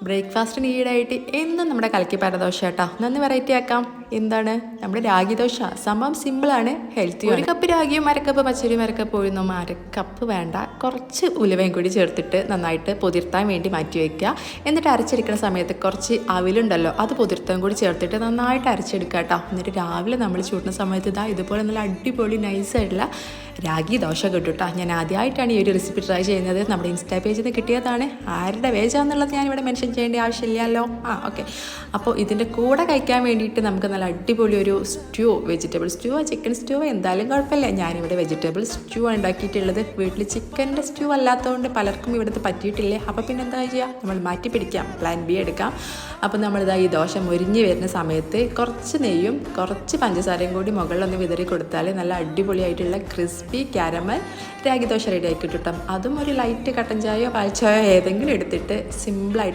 ബ്രേക്ക്ഫാസ്റ്റിന് ഈടായിട്ട് എന്നും നമ്മുടെ കലക്കി പരദോശ കേട്ടോ. നന്ന് വെറൈറ്റി ആക്കാം. എന്താണ് നമ്മുടെ രാഗി ദോശ. സംഭവം സിമ്പിളാണ്, ഹെൽത്തി. ഒരു കപ്പ് രാഗിയും അരക്കപ്പ് പച്ചരിയും അരക്കപ്പ് ഉഴുന്നും അരക്കപ്പ് വേണ്ട, കുറച്ച് ഉലുവയും കൂടി ചേർത്തിട്ട് നന്നായിട്ട് പൊതിർത്താൻ വേണ്ടി മാറ്റി വയ്ക്കുക. എന്നിട്ട് അരച്ചെടുക്കുന്ന സമയത്ത് കുറച്ച് അവിലുണ്ടല്ലോ, അത് പൊതിർത്താൻ കൂടി ചേർത്തിട്ട് നന്നായിട്ട് അരച്ചെടുക്കുക കേട്ടോ. എന്നിട്ട് രാവിലെ നമ്മൾ ചൂടുന്ന സമയത്ത് ഇതുപോലെ നല്ല അടിപൊളി നൈസായിട്ടുള്ള രാഗി ദോശ കിട്ടും കേട്ടോ. ഞാൻ ആദ്യമായിട്ടാണ് ഈ ഒരു റെസിപ്പി ട്രൈ ചെയ്യുന്നത്. നമ്മുടെ ഇൻസ്റ്റാ പേജിൽ നിന്ന് കിട്ടിയതാണ്. ആരുടെ പേജാന്നുള്ളത് ഞാനിവിടെ മെൻഷൻ ചെയ്യേണ്ട ആവശ്യമില്ലല്ലോ. ഓക്കെ. അപ്പോൾ ഇതിൻ്റെ കൂടെ കഴിക്കാൻ വേണ്ടിയിട്ട് നമുക്ക് നല്ല അടിപൊളി ഒരു stew, vegetable stew, chicken stew എന്തായാലും കുഴപ്പമില്ല. ഞാനിവിടെ വെജിറ്റബിൾ സ്റ്റ്യൂ ആണ് ഉണ്ടാക്കിയിട്ടുള്ളത്. വീട്ടിൽ ചിക്കൻ്റെ സ്റ്റ്യൂ അല്ലാത്തതുകൊണ്ട് പലർക്കും ഇവിടുത്തെ പറ്റിയിട്ടില്ലേ. അപ്പോൾ പിന്നെ എന്താ ചെയ്യുക, നമ്മൾ മാറ്റി പിടിക്കാം, പ്ലാൻ ബി എടുക്കാം. അപ്പോൾ ഈ ദോശ മൊരിഞ്ഞ് വരുന്ന സമയത്ത് കുറച്ച് നെയ്യും കുറച്ച് പഞ്ചസാരയും കൂടി മുകളിലൊന്ന് വിതറി കൊടുത്താൽ നല്ല അടിപൊളിയായിട്ടുള്ള crispy caramel ragi dosa ready ആക്കി കിട്ടും. അതും ഒരു ലൈറ്റ് കട്ടൻ ചായയോ പാൽ ചായയോ ഏതെങ്കിലും എടുത്തിട്ട് സിമ്പിളായിട്ട്